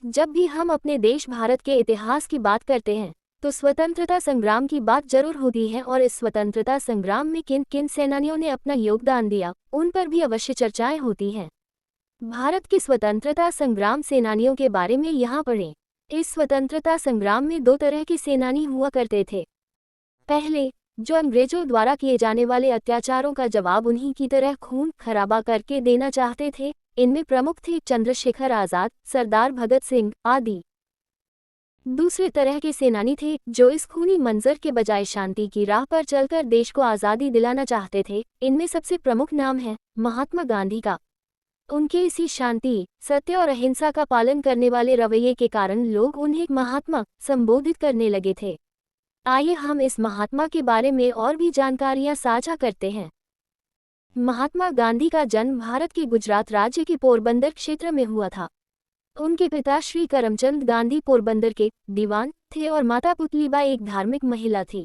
जब भी हम अपने देश भारत के इतिहास की बात करते हैं तो स्वतंत्रता संग्राम की बात जरूर होती है और इस स्वतंत्रता संग्राम में किन किन सेनानियों ने अपना योगदान दिया उन पर भी अवश्य चर्चाएं होती हैं। भारत के स्वतंत्रता संग्राम सेनानियों के बारे में यहाँ पढ़ें। इस स्वतंत्रता संग्राम में दो तरह के सेनानी हुआ करते थे। पहले, जो अंग्रेजों द्वारा किए जाने वाले अत्याचारों का जवाब उन्हीं की तरह खून खराबा करके देना चाहते थे। इनमें प्रमुख थे चंद्रशेखर आजाद, सरदार भगत सिंह आदि। दूसरे तरह के सेनानी थे जो इस खूनी मंजर के बजाय शांति की राह पर चलकर देश को आज़ादी दिलाना चाहते थे। इनमें सबसे प्रमुख नाम है महात्मा गांधी का। उनके इसी शांति, सत्य और अहिंसा का पालन करने वाले रवैये के कारण लोग उन्हें महात्मा संबोधित करने लगे थे। आइए हम इस महात्मा के बारे में और भी जानकारियां साझा करते हैं। महात्मा गांधी का जन्म भारत के गुजरात राज्य के पोरबंदर क्षेत्र में हुआ था। उनके पिता श्री करमचंद गांधी पोरबंदर के दीवान थे और माता पुतलीबाई एक धार्मिक महिला थी।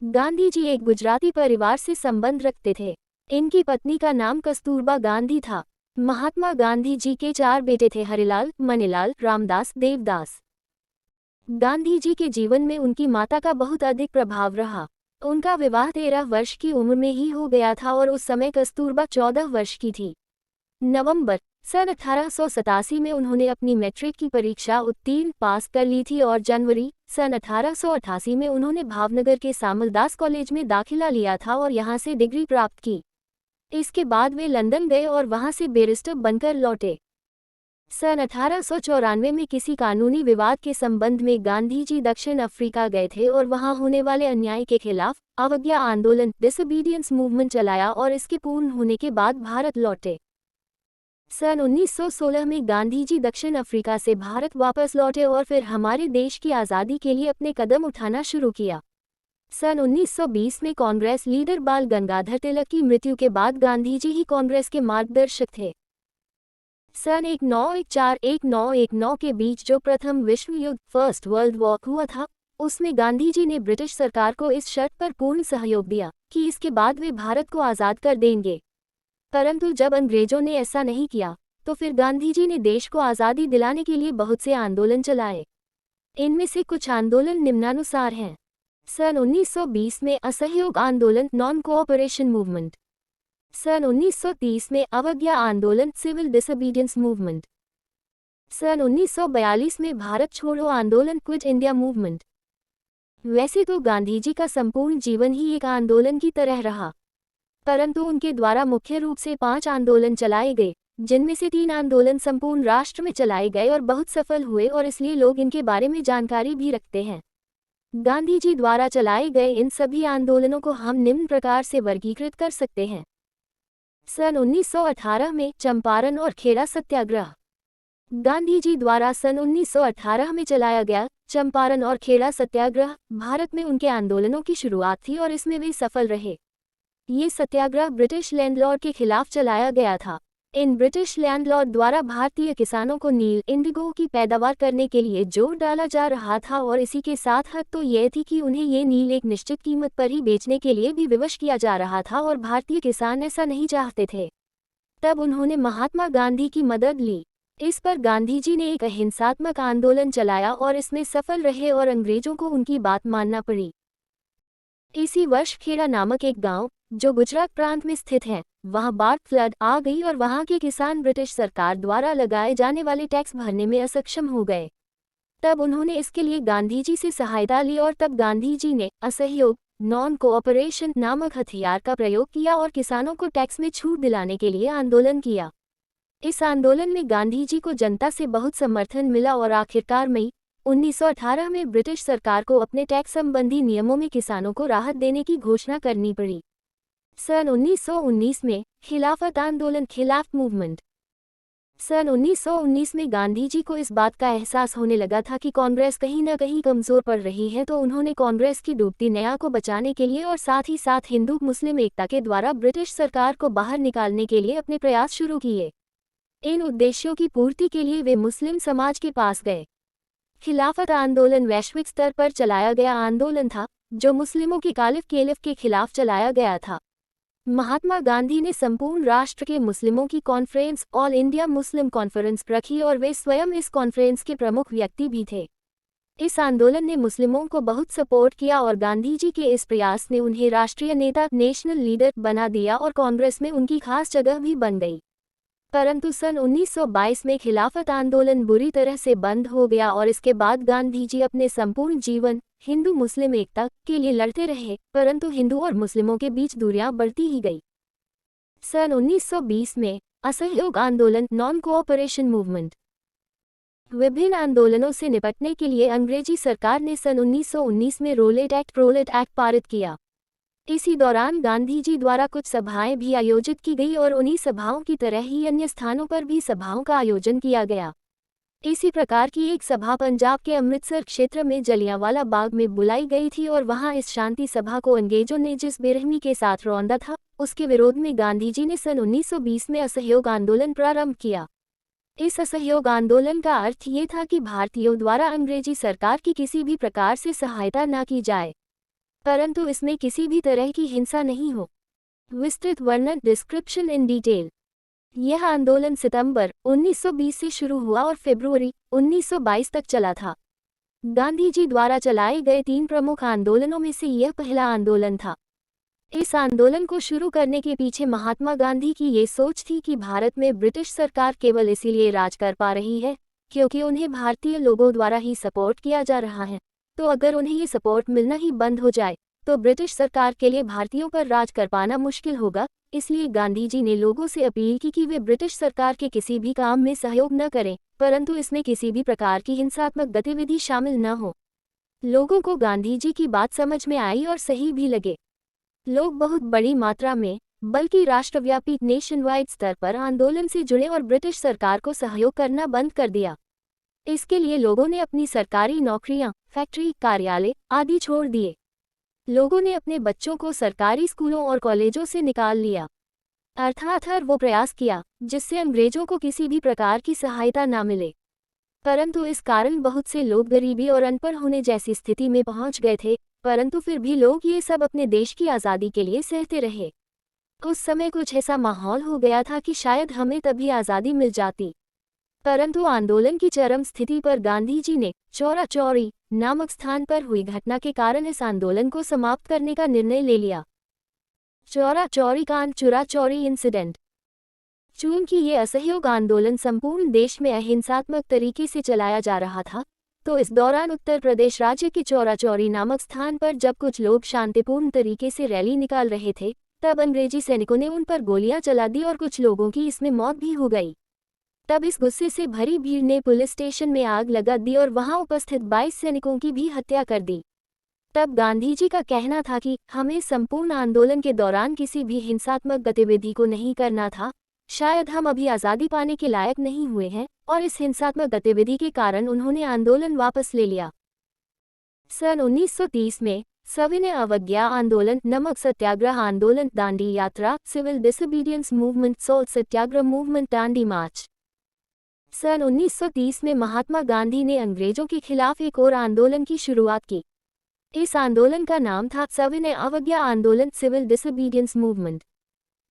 गांधी जी एक गुजराती परिवार से संबंध रखते थे। इनकी पत्नी का नाम कस्तूरबा गांधी था। महात्मा गांधी जी के 4 बेटे थे, हरिलाल, मनीलाल, रामदास, देवदास। गांधी जी के जीवन में उनकी माता का बहुत अधिक प्रभाव रहा। उनका विवाह 13 वर्ष की उम्र में ही हो गया था और उस समय कस्तूरबा 14 वर्ष की थी। नवंबर सन 1887 में उन्होंने अपनी मैट्रिक की परीक्षा उत्तीर्ण पास कर ली थी और जनवरी सन 1888 में उन्होंने भावनगर के सामलदास कॉलेज में दाखिला लिया था और यहां से डिग्री प्राप्त की। इसके बाद वे लंदन गए और वहां से बैरिस्टर बनकर लौटे। सन 1894 में किसी कानूनी विवाद के संबंध में गांधी जी दक्षिण अफ्रीका गए थे और वहां होने वाले अन्याय के खिलाफ अवज्ञा आंदोलन डिसोबीडियंस मूवमेंट चलाया और इसके पूर्ण होने के बाद भारत लौटे। सन 1916 में गांधी जी दक्षिण अफ्रीका से भारत वापस लौटे और फिर हमारे देश की आज़ादी के लिए अपने कदम उठाना शुरू किया। सन 1920 में कांग्रेस लीडर बाल गंगाधर तिलक की मृत्यु के बाद गांधी जी ही कांग्रेस के मार्गदर्शक थे। सन 1914-1919 के बीच जो प्रथम विश्व युद्ध फर्स्ट वर्ल्ड वॉर हुआ था, उसमें गांधी जी ने ब्रिटिश सरकार को इस शर्त पर पूर्ण सहयोग दिया कि इसके बाद वे भारत को आज़ाद कर देंगे। परंतु जब अंग्रेजों ने ऐसा नहीं किया तो फिर गांधी जी ने देश को आज़ादी दिलाने के लिए बहुत से आंदोलन चलाए। इनमें से कुछ आंदोलन निम्नानुसार हैं। सन 1920 में असहयोग आंदोलन नॉन कोऑपरेशन मूवमेंट। सन 1930 में अवज्ञा आंदोलन सिविल डिसोबीडियंस मूवमेंट। सन 1942 में भारत छोड़ो आंदोलन क्विट इंडिया मूवमेंट। वैसे तो गांधी जी का संपूर्ण जीवन ही एक आंदोलन की तरह रहा, परंतु उनके द्वारा मुख्य रूप से 5 आंदोलन चलाए गए, जिनमें से 3 आंदोलन संपूर्ण राष्ट्र में चलाए गए और बहुत सफल हुए और इसलिए लोग इनके बारे में जानकारी भी रखते हैं। गांधी जी द्वारा चलाए गए इन सभी आंदोलनों को हम निम्न प्रकार से वर्गीकृत कर सकते हैं। सन 1918 में चंपारण और खेड़ा सत्याग्रह। गांधी जी द्वारा सन 1918 में चलाया गया चंपारण और खेड़ा सत्याग्रह भारत में उनके आंदोलनों की शुरुआत थी और इसमें वे सफल रहे। ये सत्याग्रह ब्रिटिश लैंडलॉर्ड के खिलाफ चलाया गया था। इन ब्रिटिश लैंडलॉर्ड द्वारा भारतीय किसानों को नील इंडिगो की पैदावार करने के लिए जोर डाला जा रहा था और इसी के साथ हद तो यह थी कि उन्हें ये नील एक निश्चित कीमत पर ही बेचने के लिए भी विवश किया जा रहा था और भारतीय किसान ऐसा नहीं चाहते थे। तब उन्होंने महात्मा गांधी की मदद ली। इस पर गांधी जी ने एक अहिंसात्मक आंदोलन चलाया और इसमें सफल रहे और अंग्रेजों को उनकी बात मानना पड़ी। इसी वर्ष खेड़ा नामक एक गांव जो गुजरात प्रांत में स्थित है, वहां बाढ़ फ्लड आ गई और वहां के किसान ब्रिटिश सरकार द्वारा लगाए जाने वाले टैक्स भरने में असक्षम हो गए। तब उन्होंने इसके लिए गांधी जी से सहायता ली और तब गांधी जी ने असहयोग नॉन कोऑपरेशन नामक हथियार का प्रयोग किया और किसानों को टैक्स में छूट दिलाने के लिए आंदोलन किया। इस आंदोलन में गांधी जी को जनता से बहुत समर्थन मिला और आखिरकार मई 1918 में ब्रिटिश सरकार को अपने टैक्स संबंधी नियमों में किसानों को राहत देने की घोषणा करनी पड़ी। सन 1919 में खिलाफत आंदोलन खिलाफ मूवमेंट। सन 1919 में गांधी जी को इस बात का एहसास होने लगा था कि कांग्रेस कहीं न कहीं कमजोर पड़ रही है, तो उन्होंने कांग्रेस की डूबती नैया को बचाने के लिए और साथ ही साथ हिंदू मुस्लिम एकता के द्वारा ब्रिटिश सरकार को बाहर निकालने के लिए अपने प्रयास शुरू किए। इन उद्देश्यों की पूर्ति के लिए वे मुस्लिम समाज के पास गए। खिलाफत आंदोलन वैश्विक स्तर पर चलाया गया आंदोलन था जो मुस्लिमों की कालिफ केलिफ के खिलाफ चलाया गया था। महात्मा गांधी ने संपूर्ण राष्ट्र के मुस्लिमों की conference all India Muslim conference रखी और वे स्वयं इस कॉन्फ्रेंस के प्रमुख व्यक्ति भी थे। इस आंदोलन ने मुस्लिमों को बहुत सपोर्ट किया और गांधी जी के इस प्रयास ने उन्हें राष्ट्रीय नेता नेशनल लीडर बना दिया और कांग्रेस में उनकी खास जगह भी बन गई। परंतु सन 1922 में खिलाफत आंदोलन बुरी तरह से बंद हो गया और इसके बाद गांधी जी अपने संपूर्ण जीवन हिंदू मुस्लिम एकता के लिए लड़ते रहे, परंतु हिंदू और मुस्लिमों के बीच दूरियां बढ़ती ही गई। सन 1920 में असहयोग आंदोलन नॉन कोऑपरेशन मूवमेंट। विभिन्न आंदोलनों से निपटने के लिए अंग्रेजी सरकार ने सन 1919 में रोलेट एक्ट पारित किया। इसी दौरान गांधी जी द्वारा कुछ सभाएं भी आयोजित की गई और उन्हीं सभाओं की तरह ही अन्य स्थानों पर भी सभाओं का आयोजन किया गया। इसी प्रकार की एक सभा पंजाब के अमृतसर क्षेत्र में जलियांवाला बाग में बुलाई गई थी और वहां इस शांति सभा को अंग्रेजों ने जिस बेरहमी के साथ रौंदा था, उसके विरोध में गांधी जी ने सन 1920 में असहयोग आंदोलन प्रारंभ किया। इस असहयोग आंदोलन का अर्थ ये था कि भारतीयों द्वारा अंग्रेजी सरकार की किसी भी प्रकार से सहायता न की जाए, परंतु इसमें किसी भी तरह की हिंसा नहीं हो। विस्तृत वर्णन डिस्क्रिप्शन इन डिटेल। यह आंदोलन सितंबर 1920 से शुरू हुआ और फरवरी 1922 तक चला था। गांधी जी द्वारा चलाए गए 3 प्रमुख आंदोलनों में से यह पहला आंदोलन था। इस आंदोलन को शुरू करने के पीछे महात्मा गांधी की ये सोच थी कि भारत में ब्रिटिश सरकार केवल इसीलिए राज कर पा रही है क्योंकि उन्हें भारतीय लोगों द्वारा ही सपोर्ट किया जा रहा है, तो अगर उन्हें ये सपोर्ट मिलना ही बंद हो जाए तो ब्रिटिश सरकार के लिए भारतीयों पर राज कर पाना मुश्किल होगा। इसलिए गांधी जी ने लोगों से अपील की कि वे ब्रिटिश सरकार के किसी भी काम में सहयोग न करें, परंतु इसमें किसी भी प्रकार की हिंसात्मक गतिविधि शामिल न हो। लोगों को गांधी जी की बात समझ में आई और सही भी लगे। लोग बहुत बड़ी मात्रा में, बल्कि राष्ट्रव्यापी नेशन वाइड स्तर पर आंदोलन से जुड़े और ब्रिटिश सरकार को सहयोग करना बंद कर दिया। इसके लिए लोगों ने अपनी सरकारी नौकरियां, फैक्ट्री, कार्यालय आदि छोड़ दिए। लोगों ने अपने बच्चों को सरकारी स्कूलों और कॉलेजों से निकाल लिया, अर्थात हर वो प्रयास किया जिससे अंग्रेजों को किसी भी प्रकार की सहायता न मिले। परंतु इस कारण बहुत से लोग गरीबी और अनपढ़ होने जैसी स्थिति में पहुंच गए थे, परंतु फिर भी लोग ये सब अपने देश की आज़ादी के लिए सहते रहे। उस समय कुछ ऐसा माहौल हो गया था कि शायद हमें तभी आज़ादी मिल जाती, परंतु आंदोलन की चरम स्थिति पर गांधी जी ने चौरा चौरी नामक स्थान पर हुई घटना के कारण इस आंदोलन को समाप्त करने का निर्णय ले लिया। चौरा चौरी कांड, चुरा चौरी इंसिडेंट। चूंकि ये असहयोग आंदोलन संपूर्ण देश में अहिंसात्मक तरीके से चलाया जा रहा था, तो इस दौरान उत्तर प्रदेश राज्य के चौरा चौरी नामक स्थान पर जब कुछ लोग शांतिपूर्ण तरीके से रैली निकाल रहे थे, तब अंग्रेजी सैनिकों ने उन पर गोलियां चला दी और कुछ लोगों की इसमें मौत भी हो गई। तब इस गुस्से से भरी भीड़ ने पुलिस स्टेशन में आग लगा दी और वहां उपस्थित 22 सैनिकों की भी हत्या कर दी। तब गांधी जी का कहना था कि हमें संपूर्ण आंदोलन के दौरान किसी भी हिंसात्मक गतिविधि को नहीं करना था, शायद हम अभी आज़ादी पाने के लायक नहीं हुए हैं, और इस हिंसात्मक गतिविधि के कारण उन्होंने आंदोलन वापस ले लिया। सन 1930 में सविनय अवज्ञा आंदोलन, नमक सत्याग्रह आंदोलन, दांडी यात्रा, सिविल डिसोबीडियंस मूवमेंट, सोल्ट सत्याग्रह मूवमेंट, दांडी मार्च। सन 1930 में महात्मा गांधी ने अंग्रेजों के खिलाफ एक और आंदोलन की शुरुआत की। इस आंदोलन का नाम था सविनय अवज्ञा आंदोलन, सिविल डिसोबीडियंस मूवमेंट।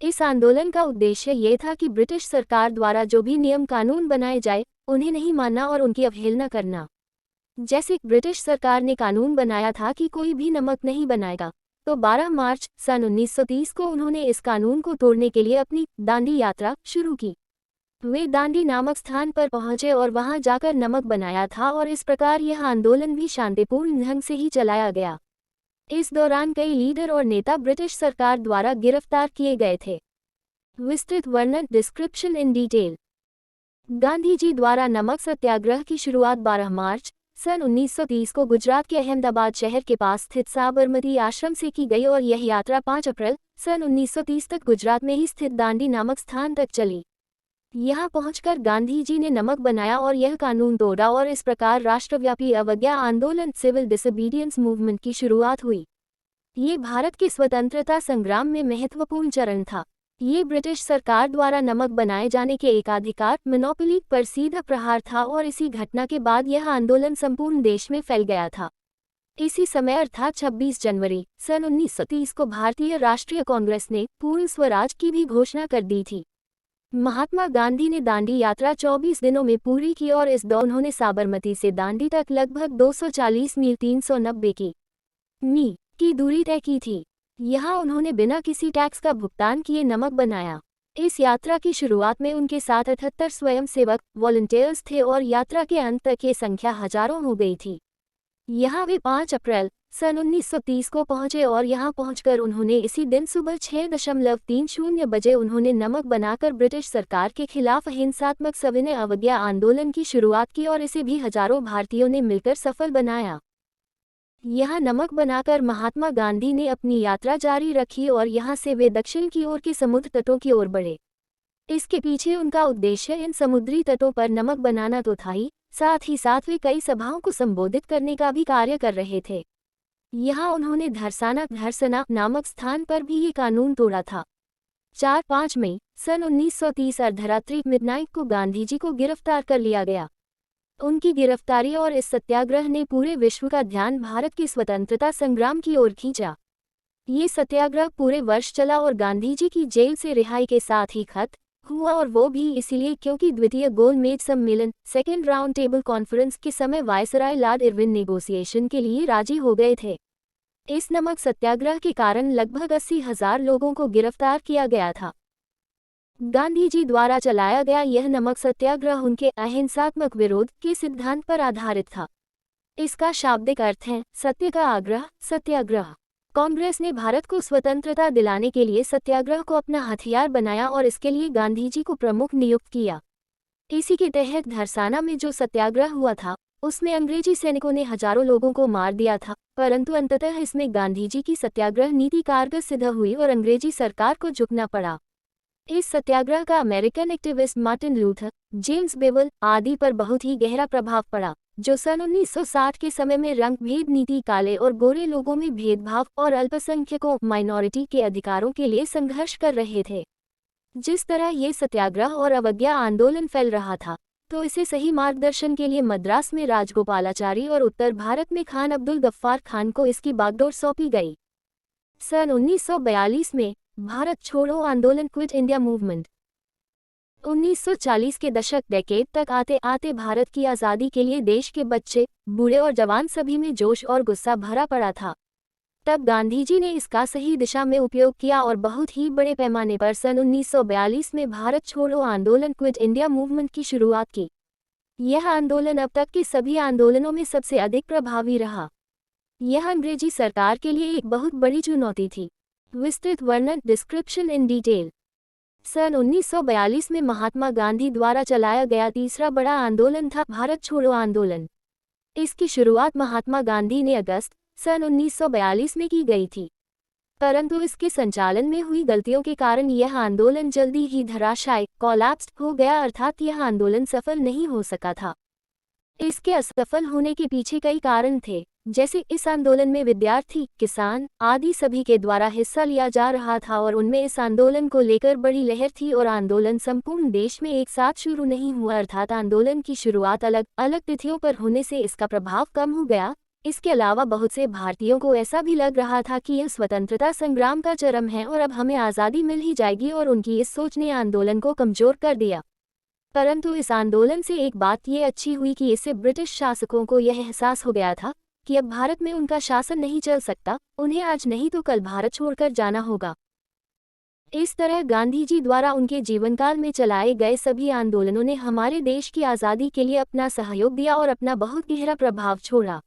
इस आंदोलन का उद्देश्य ये था कि ब्रिटिश सरकार द्वारा जो भी नियम कानून बनाए जाए, उन्हें नहीं मानना और उनकी अवहेलना करना। जैसे ब्रिटिश सरकार ने कानून बनाया था कि कोई भी नमक नहीं बनाएगा, तो 12 मार्च सन 1930 को उन्होंने इस कानून को तोड़ने के लिए अपनी दांडी यात्रा शुरू की। वे दांडी नामक स्थान पर पहुंचे और वहां जाकर नमक बनाया था और इस प्रकार यह आंदोलन भी शांतिपूर्ण ढंग से ही चलाया गया। इस दौरान कई लीडर और नेता ब्रिटिश सरकार द्वारा गिरफ्तार किए गए थे। विस्तृत वर्णन description in detail. Gandhi ji द्वारा नमक सत्याग्रह की शुरुआत 12 मार्च सन 1930 को गुजरात के अहमदाबाद शहर के पास स्थित साबरमती आश्रम से की गई और यह यात्रा 5 अप्रैल सन 1930 तक गुजरात में ही स्थित दांडी नामक स्थान तक चली। यहाँ पहुंचकर गांधी जी ने नमक बनाया और यह कानून तोड़ा और इस प्रकार राष्ट्रव्यापी अवज्ञा आंदोलन, सिविल डिसोबीडियंस मूवमेंट की शुरुआत हुई। ये भारत के स्वतंत्रता संग्राम में महत्वपूर्ण चरण था। ये ब्रिटिश सरकार द्वारा नमक बनाए जाने के एकाधिकार मोनोपोली पर सीधा प्रहार था और इसी घटना के बाद यह आंदोलन संपूर्ण देश में फैल गया था। इसी समय अर्थात 26 जनवरी सन 1930 को भारतीय राष्ट्रीय कांग्रेस ने पूर्ण स्वराज की भी घोषणा कर दी थी। महात्मा गांधी ने दांडी यात्रा 24 दिनों में पूरी की और इस दौरान उन्होंने साबरमती से दांडी तक लगभग 240 मील 390 मी की दूरी तय की थी। यहाँ उन्होंने बिना किसी टैक्स का भुगतान किए नमक बनाया। इस यात्रा की शुरुआत में उनके साथ 78 स्वयंसेवक वॉलंटियर्स थे और यात्रा के अंत तक ये संख्या हजारों हो गई थी। यहाँ वे 5 अप्रैल सन 1930 को पहुंचे और यहाँ पहुंचकर उन्होंने इसी दिन सुबह 6:30 बजे उन्होंने नमक बनाकर ब्रिटिश सरकार के खिलाफ हिंसात्मक सविनय अवज्ञा आंदोलन की शुरुआत की और इसे भी हजारों भारतीयों ने मिलकर सफल बनाया। यहाँ नमक बनाकर महात्मा गांधी ने अपनी यात्रा जारी रखी और यहाँ से वे दक्षिण की ओर के समुद्र तटों की ओर बढ़े। इसके पीछे उनका उद्देश्य इन समुद्री तटों पर नमक बनाना तो था ही साथ वे कई सभाओं को संबोधित करने का भी कार्य कर रहे थे। यहाँ उन्होंने धरसना नामक स्थान पर भी ये कानून तोड़ा था। 4-5 मई सन 1930 अर्धरात्रि मिडनाइट को गांधी जी को गिरफ्तार कर लिया गया। उनकी गिरफ्तारी और इस सत्याग्रह ने पूरे विश्व का ध्यान भारत की स्वतंत्रता संग्राम की ओर खींचा। ये सत्याग्रह पूरे वर्ष चला और गांधी जी की जेल से रिहाई के साथ ही खत्म हुआ, और वो भी इसलिए क्योंकि द्वितीय गोलमेज सम्मेलन सेकेंड राउंड टेबल कॉन्फ्रेंस के समय वायसराय लॉर्ड इरविन नेगोशिएशन के लिए राजी हो गए थे। इस नमक सत्याग्रह के कारण लगभग 80,000 लोगों को गिरफ्तार किया गया था। गांधी जी द्वारा चलाया गया यह नमक सत्याग्रह उनके अहिंसात्मक विरोध के सिद्धांत पर आधारित था। इसका शाब्दिक अर्थ है सत्य का आग्रह, सत्याग्रह। कांग्रेस ने भारत को स्वतंत्रता दिलाने के लिए सत्याग्रह को अपना हथियार बनाया और इसके लिए गांधी जी को प्रमुख नियुक्त किया। इसी के तहत धरसाना में जो सत्याग्रह हुआ था उसमें अंग्रेजी सैनिकों ने हजारों लोगों को मार दिया था, परंतु अंततः इसमें गांधी जी की सत्याग्रह नीति कारगर सिद्ध हुई और अंग्रेजी सरकार को झुकना पड़ा। इस सत्याग्रह का American activist Martin Luther, James bevel आदि पर बहुत ही गहरा प्रभाव पड़ा, जो सन 1960 के समय में रंग भेद नीति, काले और गोरे लोगों में भेदभाव और अल्पसंख्यकों माइनॉरिटी के अधिकारों के लिए संघर्ष कर रहे थे। जिस तरह ये सत्याग्रह और अवज्ञा आंदोलन फैल रहा था, तो इसे सही मार्गदर्शन के लिए मद्रास में राजगोपालाचारी और उत्तर भारत में खान अब्दुल गफ्फार खान को इसकी बागडोर सौंपी गई। सन 1942 में भारत छोड़ो आंदोलन, क्विट इंडिया मूवमेंट। 1940 के दशक डेकेड तक आते आते भारत की आज़ादी के लिए देश के बच्चे, बूढ़े और जवान सभी में जोश और गुस्सा भरा पड़ा था। तब गांधी जी ने इसका सही दिशा में उपयोग किया और बहुत ही बड़े पैमाने पर सन 1942 में भारत छोड़ो आंदोलन, क्विट इंडिया मूवमेंट की शुरुआत की। यह आंदोलन अब तक के सभी आंदोलनों में सबसे अधिक प्रभावी रहा। यह अंग्रेजी सरकार के लिए एक बहुत बड़ी चुनौती थी। विस्तृत वर्णन, डिस्क्रिप्शन इन डिटेल। सन 1942 में महात्मा गांधी द्वारा चलाया गया तीसरा बड़ा आंदोलन था भारत छोड़ो आंदोलन। इसकी शुरुआत महात्मा गांधी ने अगस्त सन 1942 में की गई थी, परंतु इसके संचालन में हुई गलतियों के कारण यह आंदोलन जल्दी ही धराशायी कोलैप्स हो गया, अर्थात यह आंदोलन सफल नहीं हो सका था। इसके असफल होने के पीछे कई कारण थे, जैसे इस आंदोलन में विद्यार्थी, किसान आदि सभी के द्वारा हिस्सा लिया जा रहा था और उनमें इस आंदोलन को लेकर बड़ी लहर थी और आंदोलन संपूर्ण देश में एक साथ शुरू नहीं हुआ, अर्थात आंदोलन की शुरुआत अलग अलग तिथियों पर होने से इसका प्रभाव कम हो गया। इसके अलावा बहुत से भारतीयों को ऐसा भी लग रहा था कि यह स्वतंत्रता संग्राम का चरम है और अब हमें आज़ादी मिल ही जाएगी, और उनकी इस सोच ने आंदोलन को कमजोर कर दिया। परंतु इस आंदोलन से एक बात ये अच्छी हुई कि इससे ब्रिटिश शासकों को यह एहसास हो गया था कि अब भारत में उनका शासन नहीं चल सकता, उन्हें आज नहीं तो कल भारत छोड़कर जाना होगा। इस तरह गांधी जी द्वारा उनके जीवनकाल में चलाए गए सभी आंदोलनों ने हमारे देश की आज़ादी के लिए अपना सहयोग दिया और अपना बहुत गहरा प्रभाव छोड़ा।